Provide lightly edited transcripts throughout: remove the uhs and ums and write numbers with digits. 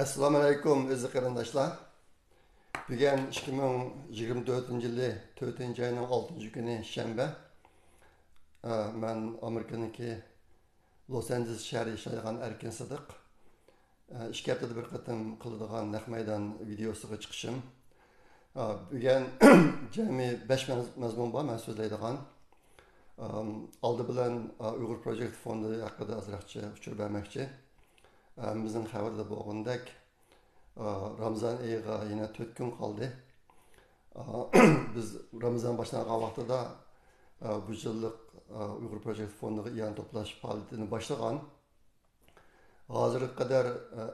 Assalamu alaikum aziz qarindoshlar. Bugun 2024-yili 4-oyning 6-kuni shanba. Men Amerikaniki Los Angeles shahri yashaydigan Erkin Sidiq. 2 haftada bir qatim qiladigan naq maydon videosiga chiqishim. Bugun jami 5 mazmun bor men so'zlaydigan. Oldi bilan Uyg'ur Project fondi haqida azroqcha uchur bermoqchi. Bizning xabarda bo'lgandek Ramazan oyiga yana 4 kun qoldi. Biz Ramazan başlangan vaqtida bu yillik Uyg'ur Project fondiga iyon to'plash faoliyatini boshlagan. Hozirga qadar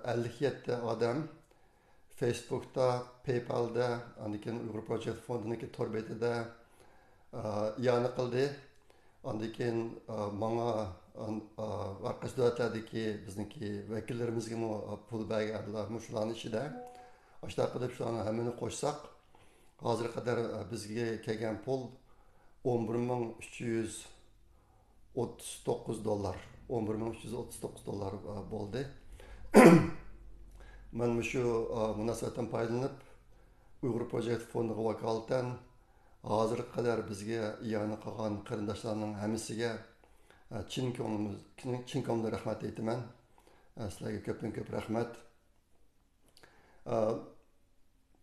57 odam Facebookda, PayPal'da, andikin Uyg'ur Project fondiniki tor betida iyon qildi. Andikin menga Varqaç davlatlardaki bizniki vekillerimizge pul berganlar shularning ichida ashta qilib shularni hammani qo'shsak hozirga qadar bizga kelgan pul 11.339 dollar 11.339 dollar bo'ldi. Men shu munosabatdan foydalanib Uyg'ur Project fondiga vakolatan hozirga qadar bizga iyoni qilgan qarindoshlarning hammasiga Çin ko'nglimdan rahmat aytaman. Sizlarga ko'pdan ko'p rahmat.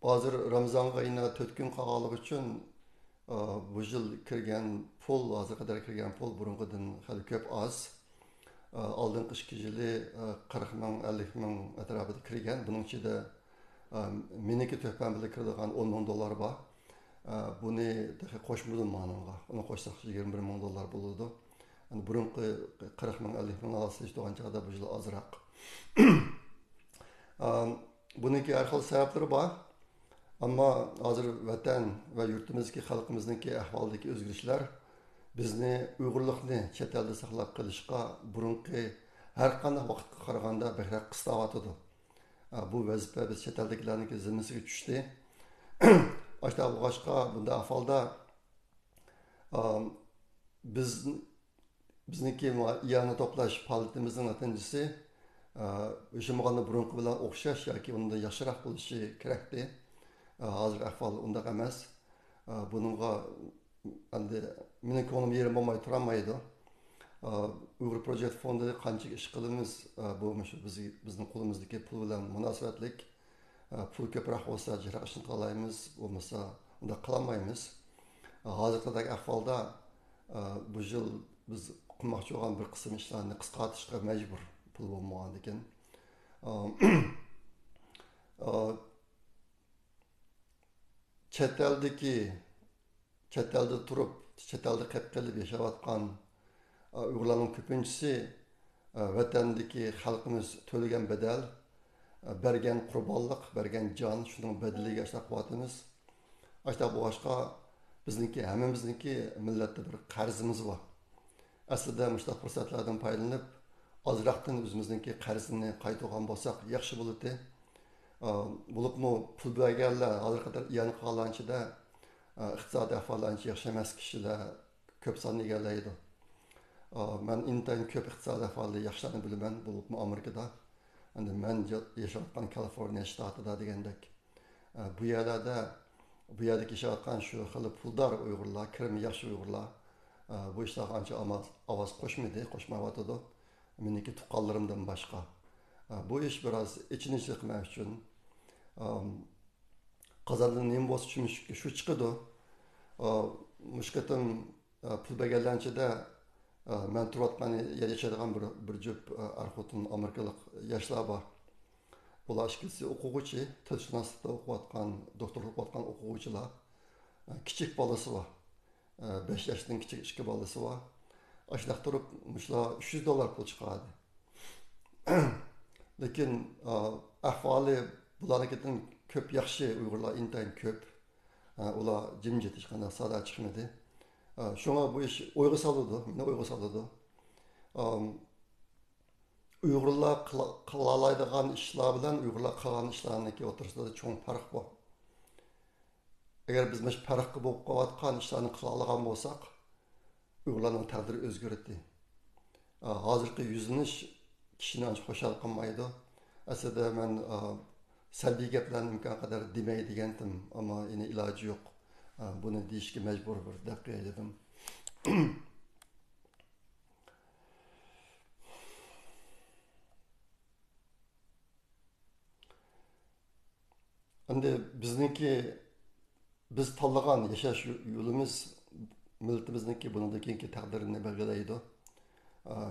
Hozir Ramazonga yana 4 kun qolganligi uchun bu yil kirgan pul, hozirga qadar kirgan pul burungidan hali ko'p oz. Oldingi qishki yili 40 ming, 50 ming atrofida kirgan. Buning ichida meniki to'pam bilan kiradigan 10 ming dollar bor. Buni qo'shmadim menga. Uni qo'shsak 21 ming dollar bo'ladi. Burunqi 40 ming 50 ming alasiz doğan çağda bu yıl azırak. Bununki her xil sebepleri var. Ama hazır vatan ve yurtimizdeki halkımızdaki ahvaldaki özgürlükler bizni Uyg'urlikni chet elda saqlab qilishga burunqi har qanday vaqtga qaraganda bekrak qisqaryapti. Bu vazifa biz chet eldagilarniki zimmasiga tushdi. Ashta boshqa bunda ahvolda bizniki iyoni to'plash faoliyatimizning natijasi o'shamaganda burunqi bilan o'xshash yoki unda yaxshiroq bo'lishi kerakdi. Hozir ahvol unday emas. Buningga endi mening ko'nglim yerim bo'lmay turolmaydi. Uyg'ur Project fondi qancha ish qilamiz, bu bizning qo'limizdagi pul bilan munosabatlik. Pul ko'proq bo'lsa jiroq ishni qilaymiz, bo'lmasa unda qilolmaymiz. Hozirgi ahvolda bu yil biz qilmoqchi bo'lgan bir qism ishlarni qisqartirishga majbur pul bo'lmagan ekan. Chet elda turib, chet elda qilib qilib yashayotgan Uyg'urlarning ko'pinchisi vatandagi xalqimiz to'lagan bedel, bergan qurbonlik, bergan jon, shuning bedeliga ishlayapmiz. Ashta bu boshqa bizniki, hammamizniki millatda bir qarzimiz bor. Aslida mushtaq fursatlardan foydalanib, ozroqdan o'zimizniki qarzini qaytargan bo'lsak, yaxshi bo'ladi. Bo'libmi pul berganlar hozir qadar iyon qilganlarida iqtisodiy ahvollari yaxshi emas kishilar ko'p sonni egallaydi. Men intayin ko'p iqtisodiy ahvolda yaxshilarni bilaman, bo'libmi Amerikada. Endi men yashayotgan Kaliforniya shtatida degandek. Bu yerda yashayotgan shu xil puldor Uyg'urlar, kirimi yaxshi Uyg'urlar bu ishlar ancha ovoz qo'shmayotdi. Meniki tuqqanlarimdan boshqa. Bu ish biroz ichini chiqmak uchun qozondan nima bo'lsa shu chiqadi. Mushkatim pul berganlarida men turayotgan yashaydigan bir jup arxotun Amerikalik yoshlar bor. Bular ikkisi o'quvchi, tilshunoslikda o'qiyotgan, doktorlik o'qiyotgan o'quvchilar. Kichik bolasi bor. 5 yoshdan kichik 2 bolasi bor. Ashlaq turib, mushlar 300 dollar pul chiqadi. Lekin ahvoli bularnikidan ko'p yaxshi, Uyg'urlar intayin ko'p. Ular jimjit hech qanday sada chiqmadi. Shunga bu ish o'yga soladi, meni o'yga soladi. Uyg'urlar qilaydigan ishlar bilan Uyg'urlar qilgan ishlarniki o'rtasida cho'ng farq bor. Agar biz mana farqqa bo'lib qolayotgan ishlarni qila olgan bo'lsak, Uyg'urlarning taqdiri o'zgaradi. Hozirgi yuzlanish kishini ancha xushal qilmaydi. Aslida men salbiy gaplarni imkon qadar demay degandim, ammo endi iloji yo'q. Buni deyishga majbur bir deb qo'ydim. Endi biz tanlagan yashash yo'limiz millatimizniki bundan taqdirini belgilaydi.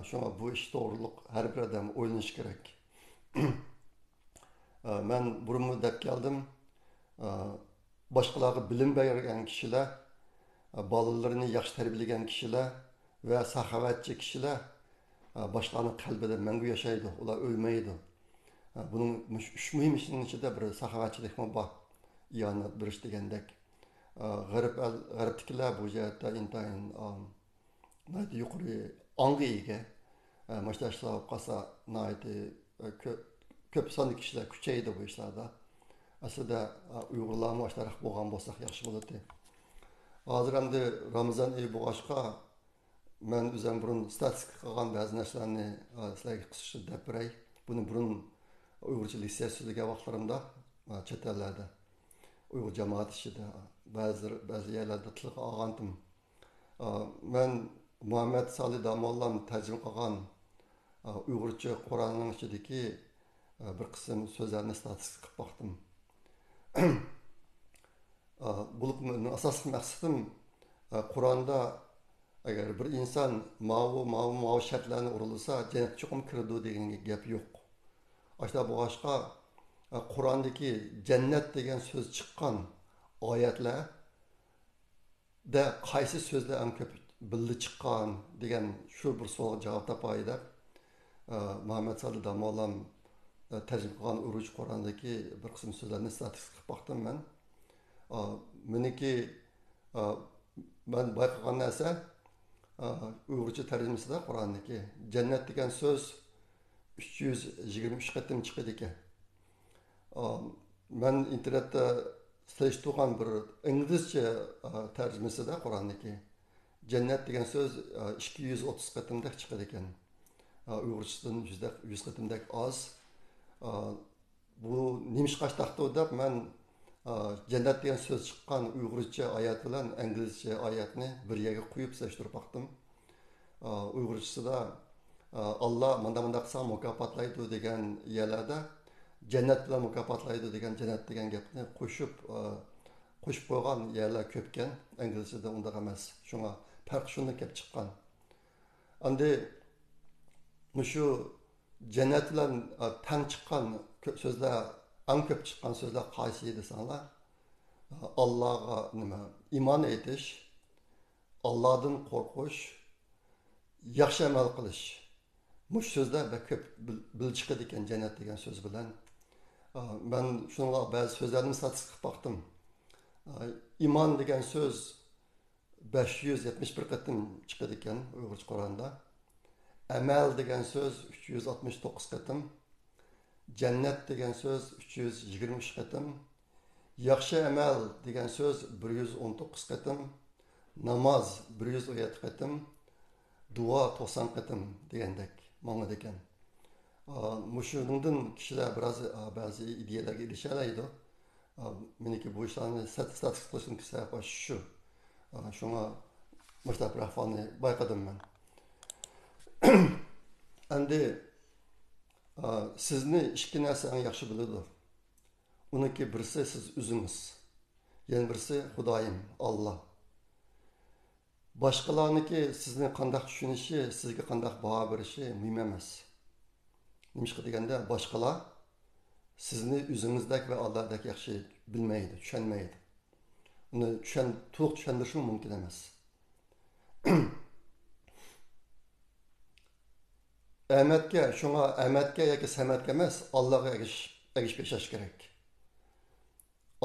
Şuna bu iş doğruluk her bir adam oylanish kerak. Men burunmu deb keldim. Boshqalarga bilim bergan kishilar, bolalarini yaxshi tarbiyalagan kishilar va saxovatchi kishilar boshqalarning qalbida mangu yashaydi. Ular o'lmaydi. Bunun üç mühim işinin içinde bir saxovatchilik bor. İyanat birish degandek. G'arbdagilar bu jihatda intayin yuqori ongga ega. Mashlashlar qolsa ko'p sonli kishilar kuchaydi bu ishlarda. Aslida Uyg'urlarni boshqaroq bo'lgan bo'lsak yaxshi bo'ladi. Hozir endi Ramazon oyi bo'lg'achqa men o'zim burun statistika qilgan ba'zi narsalarni sizlarga qisqacha deb beray. Buni burun Uyg'urcha litsey so'zlagan vaqtlarimda chet ellarda Uyg'ur jamoat ichida ba'zi yerlarda tilga olgandim. Men Muhammed Salih Damollam tarjima qilgan Uyg'urcha Qur'onning ichidagi bir qism so'zlarni statistika qilib boqdim. Bu asosiy maqsadim Qur'onda agar bir inson ma'vu shartlarni urilsa, jannatga cho'qim kiradi degan gap yo'q. Ashta bo'lg'achqa Qur'ondagi jannat degan so'z chiqqan oyatlarda qaysi so'zlar eng ko'p bildi chiqqan degan shu bir savolga javob topay deb Muhammed Salih Damollam tarjima qilgan Uruç Qur'ondagi bir qism so'zlarni statistika qilib boqdim men. Men bayqagan narsa Uyg'urcha tarjimasida Qur'ondagi jannat degan so'z 323 qatim chiqadi ekan. Men internetda solishtirgan bir inglizcha tarjimasida Qur'ondagi jannat degan so'z 230 qatimda chiqadi ekan. Uyg'urchadan 100 qatimdek oz. Bu nimish qaştaqdi deb men jannat degan so'z chiqqan Uyg'urcha oyat bilan inglizcha oyatni bir yerga qo'yib solishtirib boqdim. Uyg'urchasida Allah manda qilsa mukofotlaydi degan yerlarda jannat bilan mukofotlaydi degan jannat degan gapni qo'shib qo'ygan yerlar ko'p ekan. Inglizchada unday emas. Shunga farq shunda kelib chiqqan. Endi shu jannat bilan tang chiqqan so'zlar, eng ko'p chiqqan so'zlar qaysi desanglar, Allohga iymon etish, Allohdan qo'rqish, yaxshi amal qilish. Mush so'zlar ko'p bil chiqadi ekan jannat degan so'z bilan. Ben shunga ba'zi so'zlarni statistika qilib boqdim. Iymon degan so'z 571 qatim chiqadi ekan Uyg'urcha Qur'onda. Amal degan so'z 369 qatim. Jannat degan so'z 323 qatim. Yaxshi amal degan so'z 119 qatim. Namoz 117 qatim. Duo 90 qatim degandek ma'noda ekan. Mushundan kishilar ba'zi ideyalarga erishalaydi. Meniki bu ishlarni statistika qilishim kerak shu. Shunga mushtab rahbarni bayqadim men. Endi sizni ikki narsa eng yaxshi biladi. Uniki birisi siz o'zingiz, yana birisi Xudoyim, Alloh. Boshqalarniki sizni qanday tushunishi, sizga qanday baho berishi muhim emas. Nimishqa deganda boshqalar sizni o'zingizdek va Allohdek yaxshi bilmaydi, tushunmaydi. Uni to'liq tushundirish mumkin emas. Ahmadga yoki Samadga emas, Allohga ergishib yashash kerak.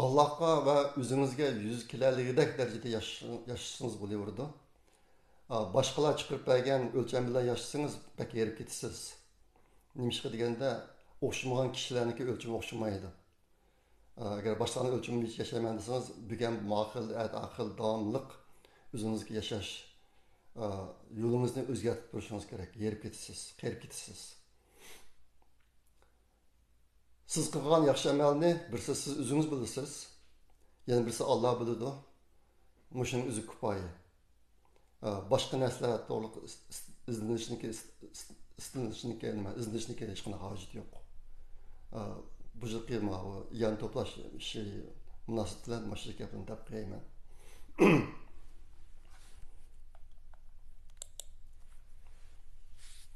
Allohga va o'zingizga yuz kelarligidek darajada yashasangiz bo'laveradi. Boshqalar chiqarib bergan o'lcham bilan yashasangiz bak yerib ketasiz. Nimishqa deganda o'xshamagan kishilarniki o'lchami o'xshamaydi. Agar boshqalarning o'lchami yashayman desangiz, bugun ma'qul, aql, davomliq o'zingizga yashash yo'lingizni o'zgartirib turishingiz kerak. Yerib ketasiz, qayerib ketasiz. Siz qilgan yaxshi amalni birisi siz o'zingiz bilasiz, yana birisi Alloh biladi. Mushuning o'zi kifoya. Boshqa narsalar to'liq izlanishniki hech qanday hojat yo'q. Bu yerga yan to'plash ishi munosib bilan mana gapni deb qo'yayman.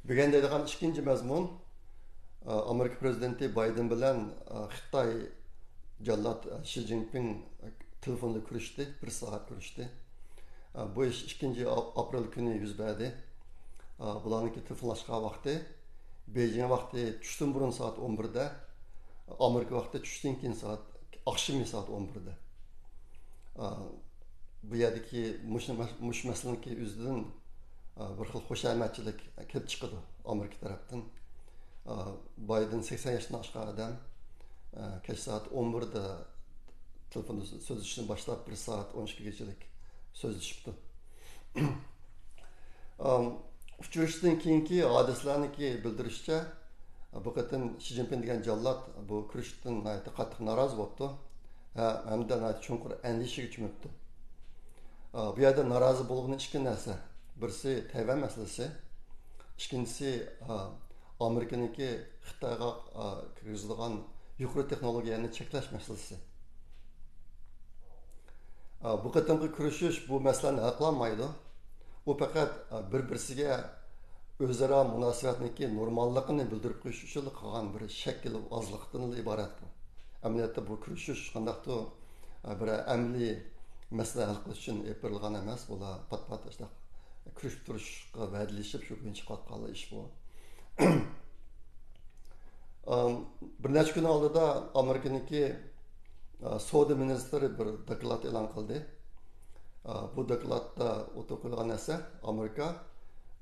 Bugun deydigan ikkinchi mazmun Amerika prezidenti Bayden bilan Xitoy jallod Xi Jinping telefonda ko'rishdi, 1 soat ko'rishdi. Bu ish 2 aprel kuni yuz berdi. Bularniki telefonlashgan vaqti Beijing vaqti tushdan burun soat 11'da, Amerika vaqti tushdan keyin soat akşam saat 11'da. Bu yerdagi mush masalaniki o'zidan bir xil xushamatchilik kelib chiqadi Amerika tarafdan. Biden 80 yaşdan aşkın adam kech saat 11'da telefonda sözleşishni boshlab 1 saat 12 gachalik so'zlashibdi. Uchrashishdan keyingi hadislarniki bildirishicha bu qatim Xi Jinping degan jallod bu kurashdan qattiq norozi bo'libdi. Hamda chunqur andishaga cho'mibdi. Bu yerda norozi bo'lgan ikki narsa. Birisi Tayvan masalasi, ikkinchisi Amerikaniki Xitoyga kirgizilgan yuqori texnologiyani cheklash masalasi. Bu qatimqi kurashish bu masalani hal qilolmaydi. U faqat bir-birisiga o'zaro munosabatniki normalligini bildirib qo'yish uchun qilgan bir shakl ozliqdan iborat bu. Amaliyotda bu kurashish qandaqdir bir amaliy masala hal qilish uchun epirilgan emas, bular pat-pat işte kurashib turishga va'dalashib shu kunga chiqayotgan ish bu. Bir necha kun oldida Amerikaniki savdo ministri bir doklad e'lon qildi. Bu dokladda o'tirilgan narsa Amerika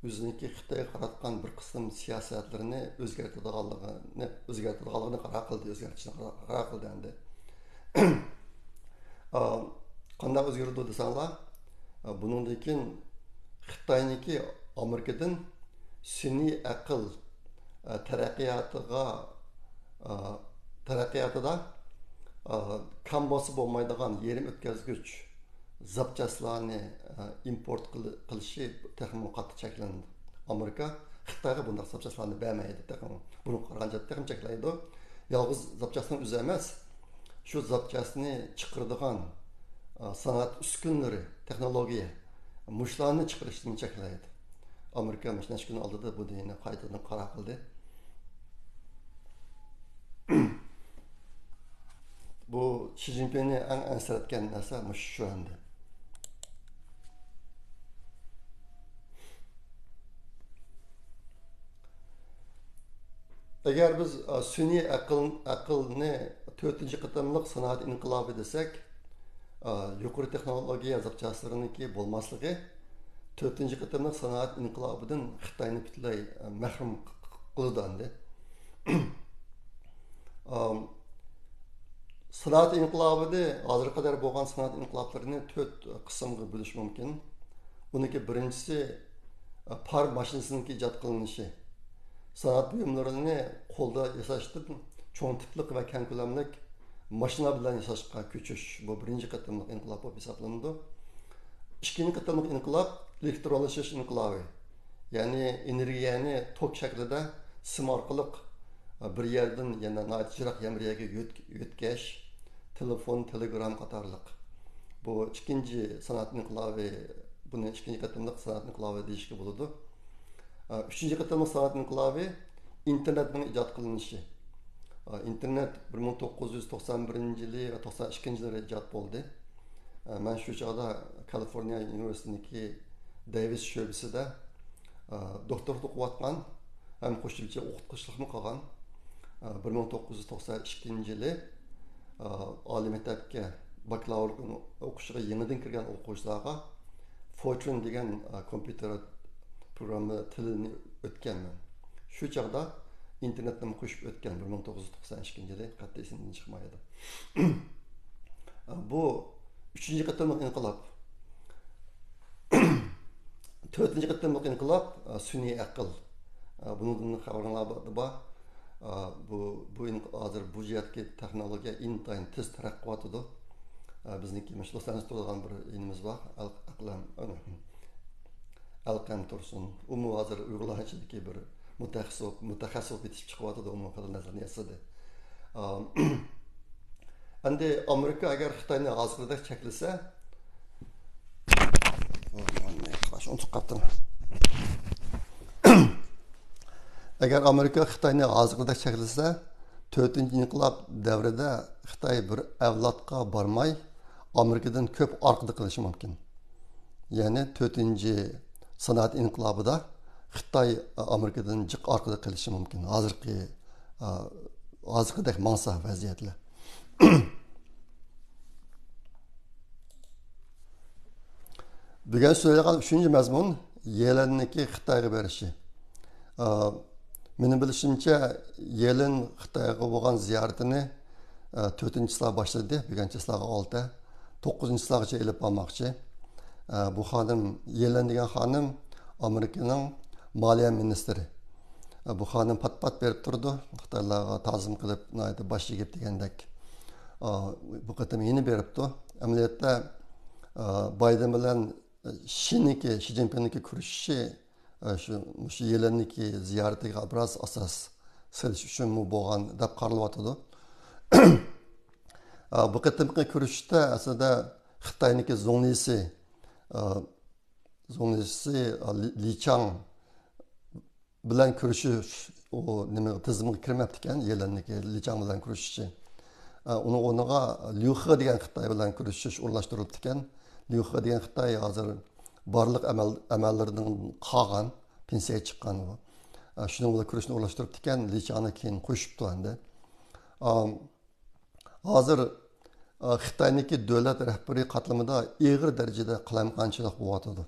o'ziniki Xitoyga qaratgan bir qism siyosatlarini o'zgartirganligini qaror qildi, o'zgartirishni qaror qildi endi. Qanday o'zgardi desanglar, buningdan keyin Xitoyniki Amerikadan sun'iy aql taraqqiyotida kam bosib bo'lmaydigan yerim o'tkazgich zapchastlarni import qilishi texnik qattiq cheklandi. Amerika Xitoyga bunday zapchastlarni bermaydi. Buni qaraganda texnik cheklaydi. Yolg'iz zapchastni o'zi emas, shu zapchastni chiqaradigan san'at uskunlari, texnologiya mushlarni chiqarishni cheklaydi. Amerika mana shu kun oldida bu deyni qaytadan qaror qildi. Bu Xi Jinpingni eng ansirayotgan narsa shu endi. Agar biz sun'iy aqlni 4-qatimliq sanoat inqilobi desak, yuqori texnologiya zapchastlariniki bo'lmasligi 4-qatimliq sanoat inqilobidan Xitoyni butunlay mahrum qildi endi. Sanoat inqilobida hozirga qadar bo'lgan sanoat inqiloblarini 4 qismga bo'lish mumkin. Buniki birinchisi par mashinasining ijod qilinishi. Sanat buyumlarini qo'lda yasashdan cho'ng tiplik va keng ko'lamli mashina bilan yasashga ko'chish bu birinchi qatimliq inqilob bo'lib hisoblanadi. Ikkinchi qatimliq inqilob elektronlashish inqilobi. Ya'ni energiyani tok shaklida sim orqali bir yerdan yana jiroq yamriyaga yetkash, telefon, telegram qatorliq. Bu ikkinchi sanat inqilobi, buni ikkinchi qatimliq sanat inqilobi deyishga bo'ladi. Üçüncü qatimliq sanat inqilobi internetning ijod qilinishi. İnternet 1991-yili va 92-yilda ijod bo'ldi. Men shu chog'da Kaliforniya universitetidagi Davis sho'basida doktorlik o'qiyotgan, ham qo'shimcha o'qituvchilikni qilgan. 1992-yili oliy maktabga bakalavr o'qishiga yangidan kirgan o'quvchilarga Fortran degan kompyuter programma tilini o'tganman. Shu chog'da internetni qo'shib o'tgan 1992-yili qat'iy esimdan chiqmaydi. Bu 3-qatimliq inqilob. 4-qatimliq inqilob sun'iy aql. Bundan xabarlar bor. bu hozir bu jihatga texnologiya intayin tez taraqqiy qilyotidi. Bizniki mana shu Los Anjelesda turadigan bir inimiz bor, Alqam Tursun. U hozir Uyg'urlar ichidagi bir mutaxassis bo'lib yetishib chiqyotidi umuman qilib nazariyasida. Endi Amerika agar Xitoyni hozirda cheklasa, agar Amerika Xitoyni hozirda cheklasa, 4-inqilob davrida Xitoy bir avlodga bormay Amerikadan ko'p orqada qilishi mumkin. Ya'ni 4-sanoat inqilobida Xitoy Amerikadan jiq orqada qilishi mumkin. Hozirgidek mansa vaziyatlar. Bugun söyleyen 3. mazmun Yelen'deki Xitoyga berishi. Mening bilishimcha Yelen Xitoyga bo'lgan ziyoratini 4-chilar boshladi, bugunchilar 6, 9-chilargacha elib bormoqchi. Bu xonim Yelen degan xonim Amerikaning moliya ministri. Bu xonim pat berib turdi, Xitoylarga ta'zim qilib, bosh yigit degandek. Bu qatam yeni beribdi. Amaliyotda Biden bilan Xi Jinping'niki kurashishi shu Yelen'niki ziyaratiga biroz asos solish uchun bo'lgan deb qaralyotdi. Bu qatamqi kurashishda aslida Xitoyniki zonglisi Li Chang bilan kurashish o nima tizimga kirmabdi ekan, Yelen'niki Li Chang bilan kurashishi. Uni o'rniga Liu He degan Xitoy bilan kurashish o'rnashtirilibdi ekan. Liu He degan Xitoy hozir barliq amallaridan qolgan, pensiyaga chiqqan u. Shuning bilan kurashni o'rnashtiribdi ekan, Li Changni keyin qo'shibdi endi. Hozir Xitoyniki davlat rahbariy qatlamida og'ir darajada qalamqonchilik bo'lyotdi.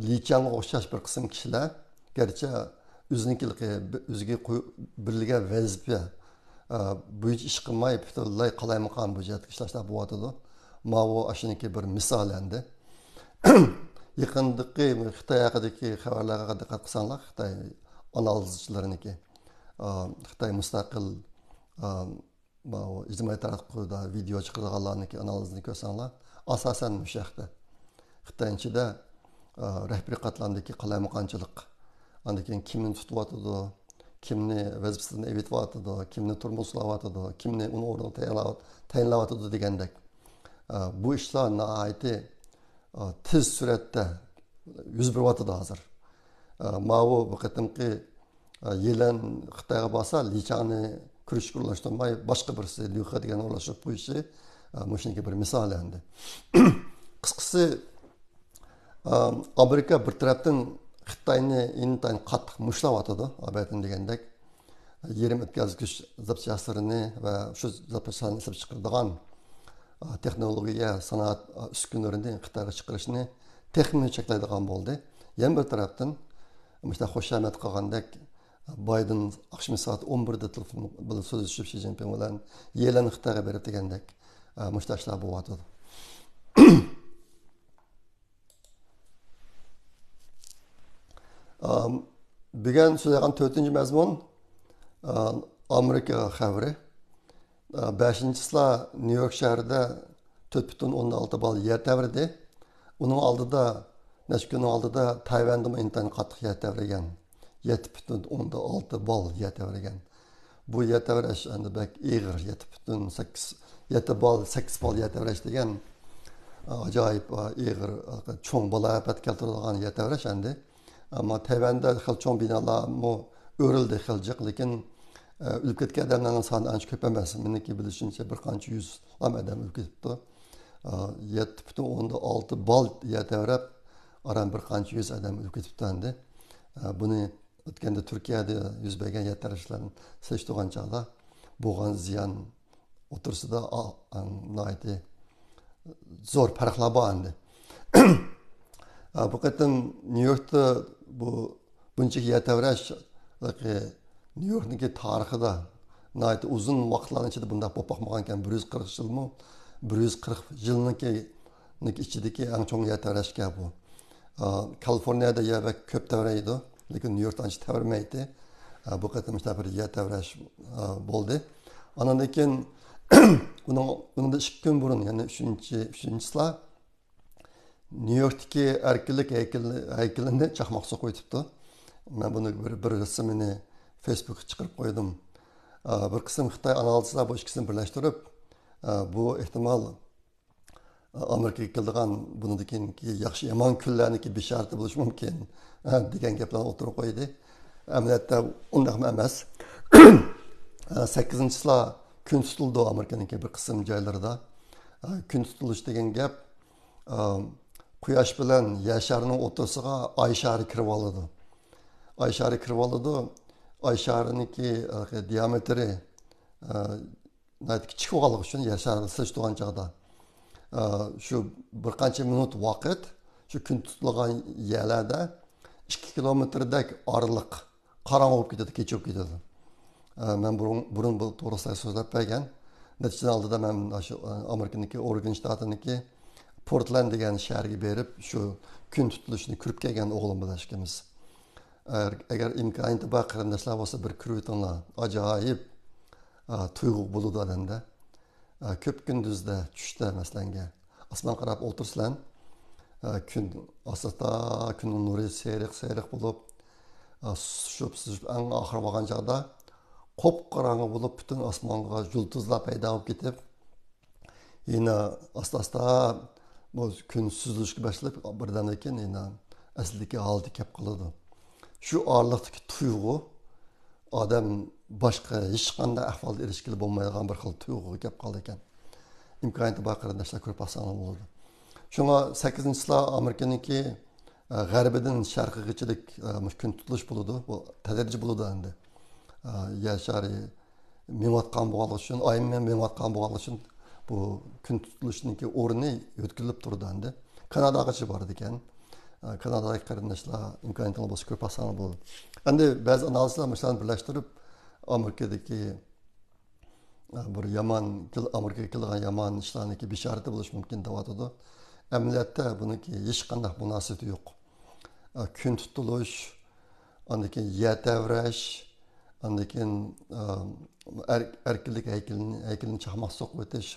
Li Changga o'xshash bir qism kishilar garchi o'ziga berilgan vazifa bo'yicha ish qilmay butunlay qalamqon bu jihatga ishlashlar bo'lyotdi. Mavo ashuniki bir misol endi. Yaqindagi Xitoy haqidagi xabarlarga diqqat qilsanglar, Xitoy analizchilariniki, Xitoy mustaqil ijtimoiy tarmoqlarda video chiqarganlarniki analizini ko'rsanglar, asosan mushaqda Xitoychida rahbariy qatlamdagi qalamqonchilik, undan keyin kimni tutyotdi, kimni vazifasidan evityotdi, kimni turmushlayotdi, kimni uni o'rniga tayinlayotdi degandek. Bu ishlar nihoyatda tez suratda yuz beryapti hozir. Mavo bu qatimki Yelen Xitoyga borsa, Li Changni kurashga o'rnashtirmay boshqa birisi Liu He degan o'rnashtirib qo'yishi shunga bir misol endi. Qisqasi Amerika bir tarafdan Xitoyni intayin qattiq mushlayotdi, albatta degandek, yerim o'tkazgich zapchastlarini va shu zapchastlarni ishlab chiqaradigan texnologiya, sanoat uskunalarini Xitoyga chiqarishni texnik cheklaydigan bo'ldi. Yana bir tarafdan işte xo'shamad qilgandek Biden akşam saat 11'de telefon bilan so'zlashib Xi Jinping bilan Yelen Xitoyga berib degandek mushtashlar bo'lyapti. Bugun so'zlagan 4-mazmun Amerika xabari. 5-chilar New York shahrida 4.16 ball yer tavridi. Uning oldida necha kun oldida Tayvanda intayin qattiq yer tavragan. 7.16 ball yer tavragan. Bu yer tavrash endi bak ig'ir 7 ball 8 ball yer tavrash degan ajoyib ig'ir cho'ng balafat keltiradigan yer tavrash endi. Ammo Tayvanda xil cho'ng binolar o'rildi xiljiq, lekin o'lib ketgan odamlarning soni ancha ko'p emas. Meniki bilishimcha bir qancha yuz odam o'lib ketibdi. 7.16 ball yer tavrab, aram bir qancha yuz odam o'lib ketibdi endi. Buni o'tganda Turkiyada yuz bergan yer tavrashlarni solishtirgan chog'da bo'lgan ziyon o'tirsida nihoyatda zo'r farqlar bor endi. Bu qatam New Yorkda buncha yer tavrash New York'daki tarixida nihoyatda uzun vaqtlar ichida bunday bo'lib boqmagan ekan. 140 yilmi? 140 yilniki ichidagi eng chong yer tavrashga bu. Kaliforniyada yer ko'p tavraydi, lekin New Yorkda ancha tavrmaydi. Bu qatim işte bir yer tavrash bo'ldi. Ondan keyin bunun da 2 kun burun, yani 3-3-sila New York'taki erkinlik heykelini çakmaksa koytuptu. Ben bunu bir resimini Facebook'a çıkarıp koydum. Bir kısım Xitay analistlar bu ikisini birleştirip bu ihtimal Amerika'ya keldigan bundan yaxshi yomon kunlarniki bisharati bo'lishi mumkin degan gaplarni o'tirib qo'ydi. Amaliyotda unday emas. 8-sila kun tutildi Amerika'ningki bir qism joylarida. Kun tutilish degan gap quyosh bilan yer sharining o'rtasiga oy shari kirib oladi. Oy shari kirib oladi. Oy shariniki diametri kichik bo'lganligi uchun yer sharini silich turgan chog'da şu bir qancha minut vaqt şu kun tutilgan yerlarda 2 kilometrdek oraliq qorong'i bo'lib ketadi, kecha bo'lib ketadi. Men burun bu to'g'risida so'zlab bergan. Natijadan oldida men shu Amerikaniki Oregon shtatidagi Portland degan shaharga berib, shu kun tutilishini ko'rib kelgan o'g'lim bilan ikimiz. Agar imkoniyati bor qarindoshlar bo'lsa bir ko'rib o'tinglar. Ajoyib tuyg'u bo'ladi odamda. Köp gündüzde, düşte mesela asman qarab otursan, gün asata günün nuru seyrek bulup, şup en ahır vagan çağda qop qaranğı bulup bütün asmanga yıldızlar payda olup ketip, yine asta bu gün süzülüşü başlayıp birden keyin yine aslidagi halda kelib qoladi. Şu ağırlıktaki tuyg'u odam boshqa hech qanday ahvolga erishgili bo'lmaydigan bir xil tuyg'uga kelib qoldi ekan. İmkoniyati bor qarindoshlar ko'rib olsangiz bo'ladi. Shunga 8-sila Amerikaniki g'arbidan sharqigachilik kun tutilish bo'ladi. Bu tadrijiy bo'ladi endi. Yer shari meng'atgan bo'lganligi uchun, oymen meng'atgan bo'lganligi uchun bu kun tutilishniki o'rni yo'tkilib turdi endi. Kanadagacha bor ekan. Kanadadagi qarindoshlar imkoniyati bo'lsa ko'rib olsangiz bo'ladi. Endi ba'zi analizlar masalan birlashtirib Amerikadagi bir yomon Amerikaga kelgan yomon ishlarniki bisharati bo'lishi mumkin deyotdi. Amaliyotda buniki hech qanday munosabati yo'q. Kun tutilish, undan keyin yer tavrash, undan keyin erkinlik haykalini chaqmoq so'qib o'tish,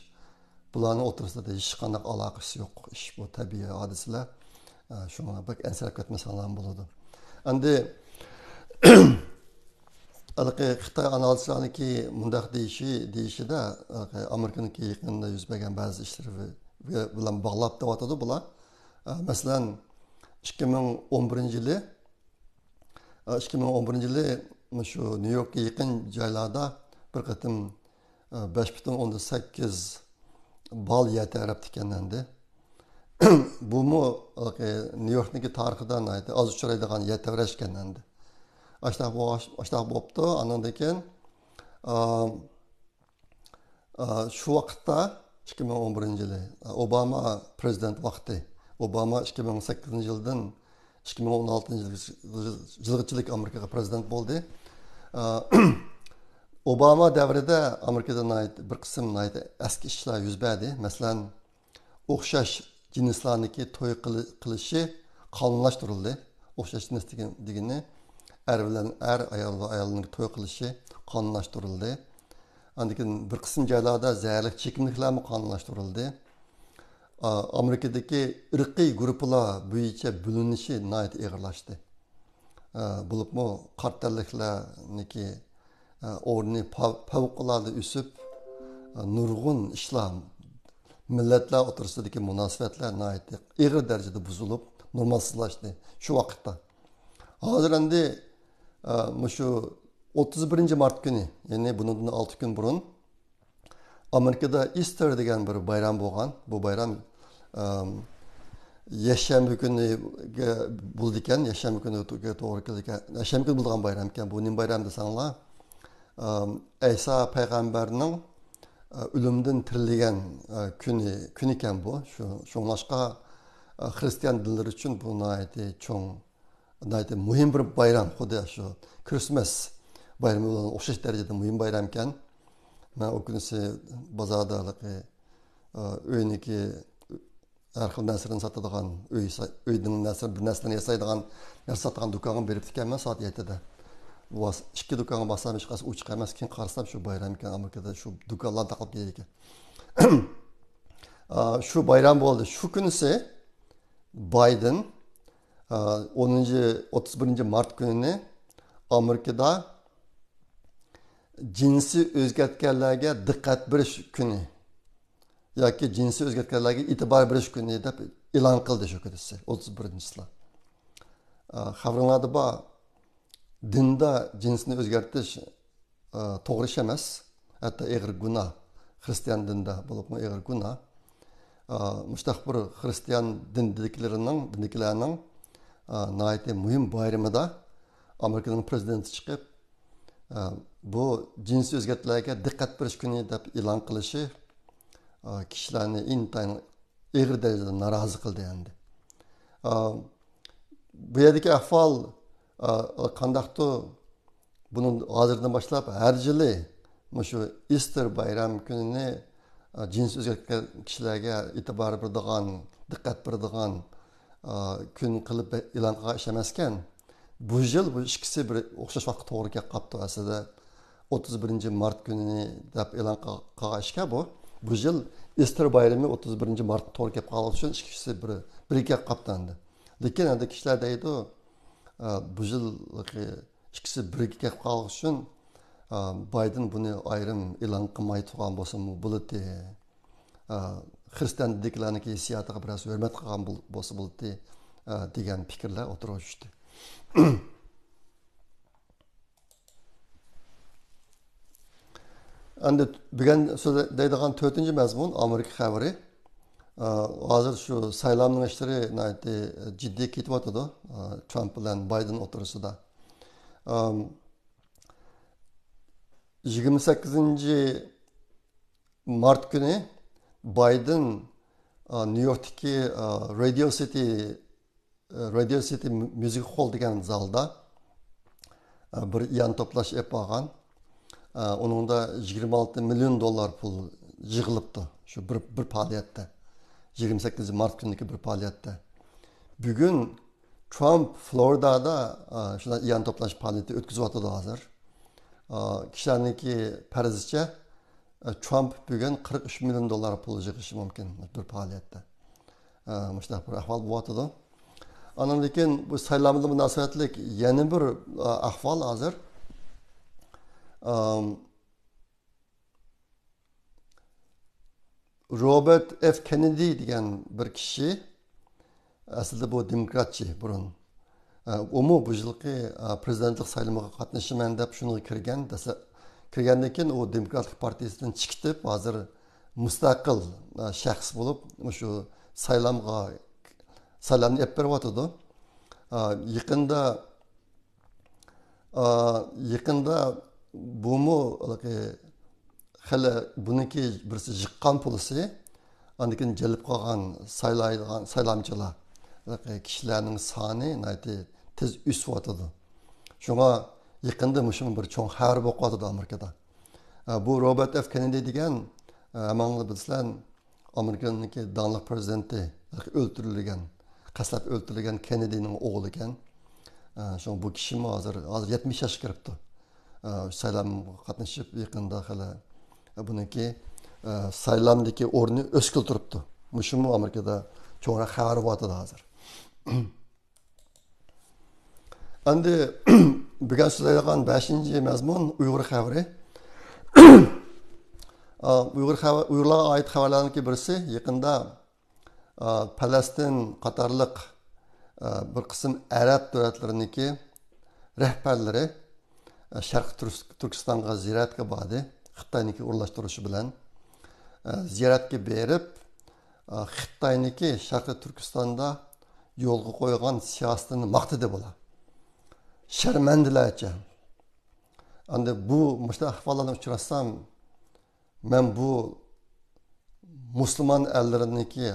bularning o'rtasida hech qanday aloqasi yo'q. Ish bu tabiiy hodisalar. Shunga bak ansirab ketmasanlar bo'ladi. Endi Xitay analistlarniki mundaq deyishida Amerikaniki yaqinda yuz bergan ba'zi ishlar bilan bog'lab deyotadi bular. Masalan 2011-yili shu New Yorkga yaqin joylarda bir qatim 5.8 bal yer tarab ekanandi. Bu mu New York'niki tarixidan az uchraydigan yer tavrash ekanandi. Aştaq bo'pti. Ondan keyin shu vaqtda 2011-yili Obama prezident vaqti. Obama 2008-yildan 2016-yilgacha Amerikaga prezident bo'ldi. Obama davrida Amerikada bir qism eski ishlar yuz berdi. Masalan, o'xshash jinslarniki to'y qilishi qonunlashtirildi. O'xshash jins degani er bilan er, ayolning to'y qilishi qonunlashtirildi. Andikin bir qism joylarda zaharli chekimliklar qonunlashtirildi. Amerikadagi irqiy guruhlar bo'yicha bo'linishi nihoyat og'irlashdi. Bo'libmi qartalliklarniki o'rni favqulodda o'sib, nurg'un ishlar millatlar o'rtasidagi munosabatlar nihoyat og'ir darajada buzilib, normalsizlashdi shu vaqtda. Hozir endi shu 31-mart kuni, ya'ni bundan 6 kun burun Amerikada Easter degan bir bayram bo'lgan. Bu bayram yakshanba kuni bo'ldi ekan, yakshanba kuniga to'g'ri keldi ekan. Yakshanba kuni bo'lgan bayram ekan. Bu nima bayram desanglar, Isa payg'ambarning o'limdan tirilgan kun ekan bu. Shunlashqa Hristiyan dinlari uchun bu nihoyatda cho'ng, nihoyatda muhim bir bayram. Xuddi shu Christmas bayrami bilan o'xshash darajada muhim bayram ekan. Men o kunisi bozorda uyniki har xil narsalarni sotadigan, uyning bir narsani yasaydigan narsa sotadigan do'konga berib ekanman soat 7da. ikki do'konga borsam hech qaysi ochiq emas. Keyin qarasam shu bayram ekan, Amerikada shu do'konlar taqib kelgan ekan. Shu bayram bo'ldi. Shu kunisi Biden 31 Mart gününü Amerika'da cinsi o'zgartganlarga diqqat berish kuni yoki jinsi o'zgartganlarga e'tibor berish kuni deb e'lon qildi shu kunisi 31-sida. Xabaringlarda bor, dinda jinsni o'zgartirish to'g'ri ish emas, hatto og'ir gunoh. Xristian dinda bo'libmi og'ir gunoh. Mustaq bir Xristian dindikilarning nayeti mühim bayramida Amerika'nın prezidenti çıkıp bu cinsi o'zgartishlarga diqqat berish kuni deb e'lon qilishi kishilarni intayin og'ir darajada norozi qildi endi. Bu yerdagi ahvol qandaqdir buni hozirdan boshlab har yili shu Easter bayram kunini jinsi o'zgartgan kishilarga e'tibor beradigan, diqqat beradigan kun qilib e'lon qilgan ish emaskan. Bu yil bu ikkisi bir o'xshash vaqtga to'g'ri kelib qolibdi. Aslida 31 Mart kunini deb e'lon qilgan ishga bu yil Easter bayrami 31 Martga to'g'ri kelib qolgani uchun ikkisi bir kelib qolibdi endi. Lekin endi kishilar deydi, bu yil ikkisi birga kelib qolgani uchun Biden buni ayrim e'lon qilmay turgan bo'lsa bo'ladi. Xristian dinlarning hissiyatiga biroz hurmat qilgan bo'lsa bo'ladi degan fikrlar o'tirib tushdi. Endi bugun deydigan 4-mazmun Amerika xabari. Hozir shu saylovning ishlari jiddiy ketyapti Trump bilan Biden o'tirisida. 28 Mart günü Biden New York'taki Radio City Music Hall degan zalda bir yan toplash yapgan. Onun da 26 milyon dolar pul yığılıptı şu bir faaliyette. 28 Mart günündeki bir faaliyette. Bugün Trump Florida'da şuna yan toplash faaliyeti ötküzüyordu hazır. Kişilerindeki perizce Trump bugün 43 milyon dolar pul yığışı mümkün bir faaliyette. Müştah bir ahval bu atıdı. Anam lekin bu saylamda münasebetlik yeni bir ahval hazır. Robert F. Kennedy degan bir kişi aslında bu demokratçı burun. Omu bu yılki prezidentlik saylamına katnaşıman deb şunu kirgan desa kirgandan keyin o Demokratik Partiyasidan chiqib hozir mustaqil shaxs bo'lib shu saylamni olib beryotdi. Yaqinda bumu hali buniki birisi jiqqan pulisi andikin jalb qilgan saylamchilar kishilarning soni tez o'syapti. Shunga yaqinda mushum bir cho'ng xabar bo'lib Amerikada. Bu Robert F. Kennedy degan hamma bilsizlar Amerikaning donliq prezidenti o'ldirilgan, qaslab o'ldirilgan Kennedy'ning o'g'li ekan. Şu bu kishi hozir 70 yoshga kiribdi. Saylam qatnashib yaqinda hali buniki saylamdagi o'rni o'skil turibdi. Mushum Amerikada cho'ra xabar bo'ladi hozir. Endi bugun so'zlaydigan 5-mazmun Uyg'ur xabari. Uyg'urlarga oid xabarlarning birisi yaqinda Falastin qatorliq bir qism Arab davlatlariniki rahbarlari Sharq Turkistonga ziyoratga bordi. Xitoyniki o'rlashtirishi bilan ziyoratga berib, Xitoyniki Sharq Turkistonda yo'lga qo'ygan siyosatini maqtadi bular. Sharmandilarcha. Endi bu mushta ahvollarga uchrasam, men bu musulmon elleriniki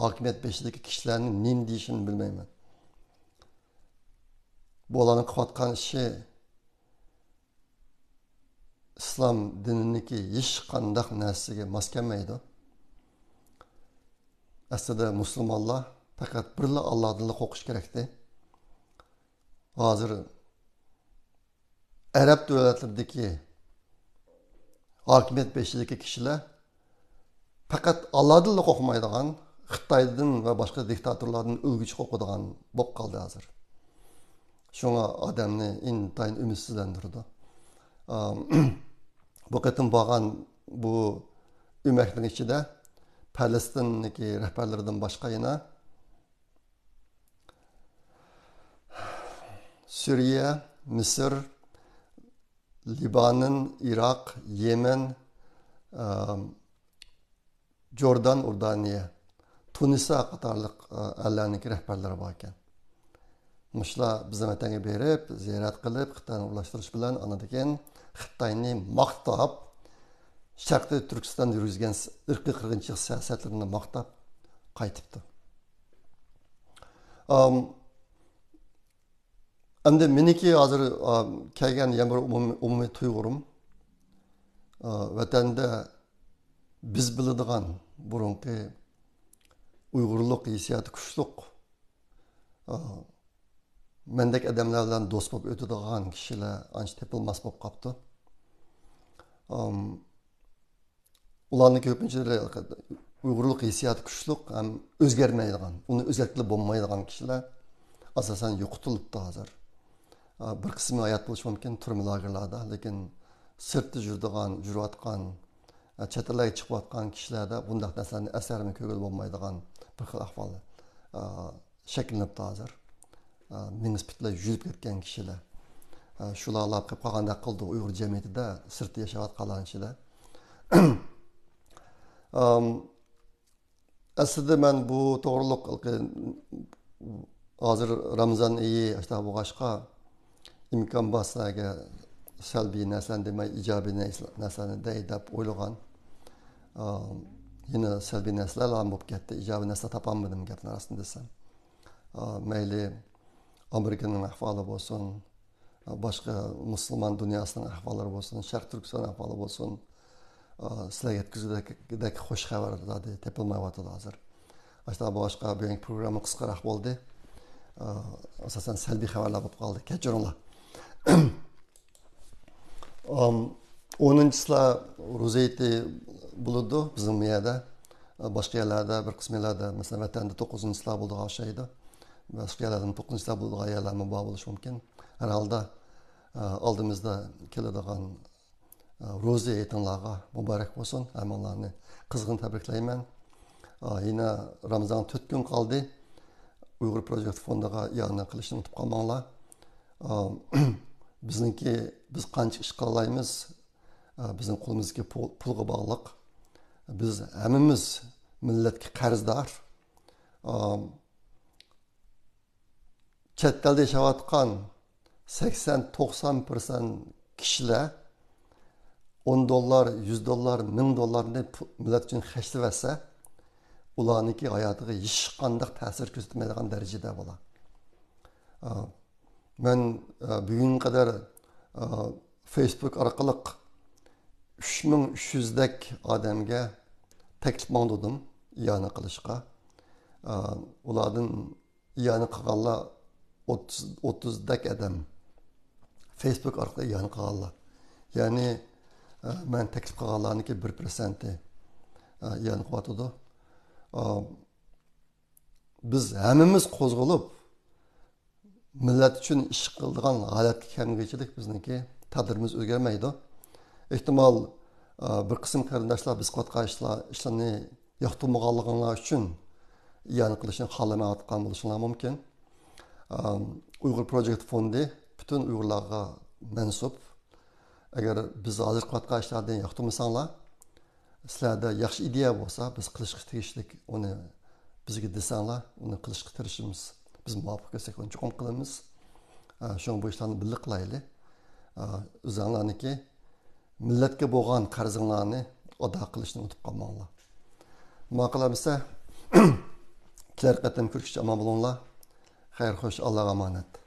hokimiyat beshidagi kishilarning nima deyishini bilmayman. Bu olanın qilayotgan ishi islom dininiki hech qanday narsaga mos kelmaydi. Aslida musulmonlar faqat birla Allohdan qo'rqish kerakdi. Hozir Arab devletlerindeki hakimiyet beşiğindeki kişiler fakat Allah'dırlık okumaydıgan, Xitay'dan ve başka diktatörlerden ülgüç okuduğun bok kaldı hazır. Şuna adamını intayın ümitsizlendirdi. Bu kadın bağın bu ümekliğin içinde Palestin'deki rehberlerden başka yine Suriye, Mısır, Liban'ın, Irak, Yemen, Jordan, Urdaniye, Tunisia qatarlıq əllərindəki rəhbərləri var ekan. Muşlar bizim vətənə berib, ziyaret qilib, Xitayni ulaştırış bilan anadakən Xitayni maqtab, Şərqdə Türkistan yürüzgən irqi qırğınçılıq siyasətlərini maqtab qaytıbdı. Endi meniki hazır kelgan yana bir umumiy tuyg'urim vatanda biz biladigan burunqi Uyg'urluq hissiyoti kuchliq mendek odamlar bilan do'st bo'lib o'tadigan kishilar ancha tepilmas bo'lib qolibdi. Ularning ko'pincha Uyg'urluq hissiyoti kuchliq ham o'zgarmaydigan, uni o'zgartirib bo'lmaydigan kishilar asosan yo'qotilibdi hozir. Bir qismi hayat bo'lishi mumkin turma lagerlarda, lekin sirtda yurayotgan, chetlarga chiqayotgan kishilarda bunday narsalarni asarmi ko'ngil bo'lmaydigan bir xil ahvol shakllanibdi hozir. Nisbetler yürüp ketken kişiler. Şularla qilib qolganda qildi Uyg'ur jamiyatida sirtda yashayotgan kishilar. Aslida men bu to'g'riliq hozir Ramazon oyi bo'lg'achqa imkon borsaga salbiy narsalarni demay ijobiy narsalarni deb o'ylagan. Yine salbiy narsalar ham bo'lib ketdi. Ijobiy narsa topolmadim gapni rostini desam. Mayli Amerika'nın ahvalı olsun, başka Müslüman dünyasının ahvalları olsun, Şark Türkistan ahvalı olsun, sizler yetkizideki hoş haberler tepilmeye vatıdı hazır. İşte bu başka bir programı kıskarak oldu. Asasen selbi haberler bu kaldı. Keçiyorlar. 10'uncusla Ruzeyti bulundu bizim yerde. Başka yerlerde, bir kısmı yerlerde, mesela vatanda 9'uncusla bulduğu şeydi. Başka yerlerden 9'uncusla bulduğu yerlerine bağlı oluşu mümkün. Herhalde aldığımızda kelediğin Roze eğitimlerine mübarek olsun. Hem Allah'ını kızgın tebrikleymen. Yine Ramazan 4 gün kaldı. Uygur Project Fondu'na yanına kılışını unutup kalmanlar. Biz qancha ish qilaymiz, bizim qo'limizga pulga bog'liq. Biz hammamiz millatga qarzdor. Chet elda yashayotgan 80-90% kishilar $10, $100, $1000 millat uchun xarjlayversa, ularniki hayotiga hech qanday ta'sir ko'rsatmaydigan darajada bo'ladi. Men bugün kadar Facebook orqali 3300 dek odamga taklif mağdudum iyana qilishga. Ulardan iyana qilganlar 30 dek adam Facebook orqali iyana qilganlar. Ya'ni men taklif qilganlarniki 1% iyana qilyotdi. Biz hammamiz qo'zg'alib millet için iş kıldığın halatki kemgecilik bizniki tadırımız özgermeydi. İhtimal bir kısım kardeşler biz qatqa işlerini yaxtılmağanlıqlar için yani kılışını halama atqan buluşunlar mümkün. Uygur Project Fondi bütün Uygurlarga mensup. Eğer biz hazır qatqa işlerden yaxtılmasanlar, sizlerde yaxşı ideya olsa biz qilishga tegishlik onu bizga desanlar, onu qilishga tirishimiz. Biz muvaffaq etsek onu chuqur qilamiz. Şoň bu işlarni birga qilayli. O'zinglarniki millatga bo'lgan qarzinglarni ado qilishni unutib qolmanglar. Nima qilamizsa, kelar qatam ko'rishga omon bo'linglar. Xayr, xo'sh, Allohga omonat.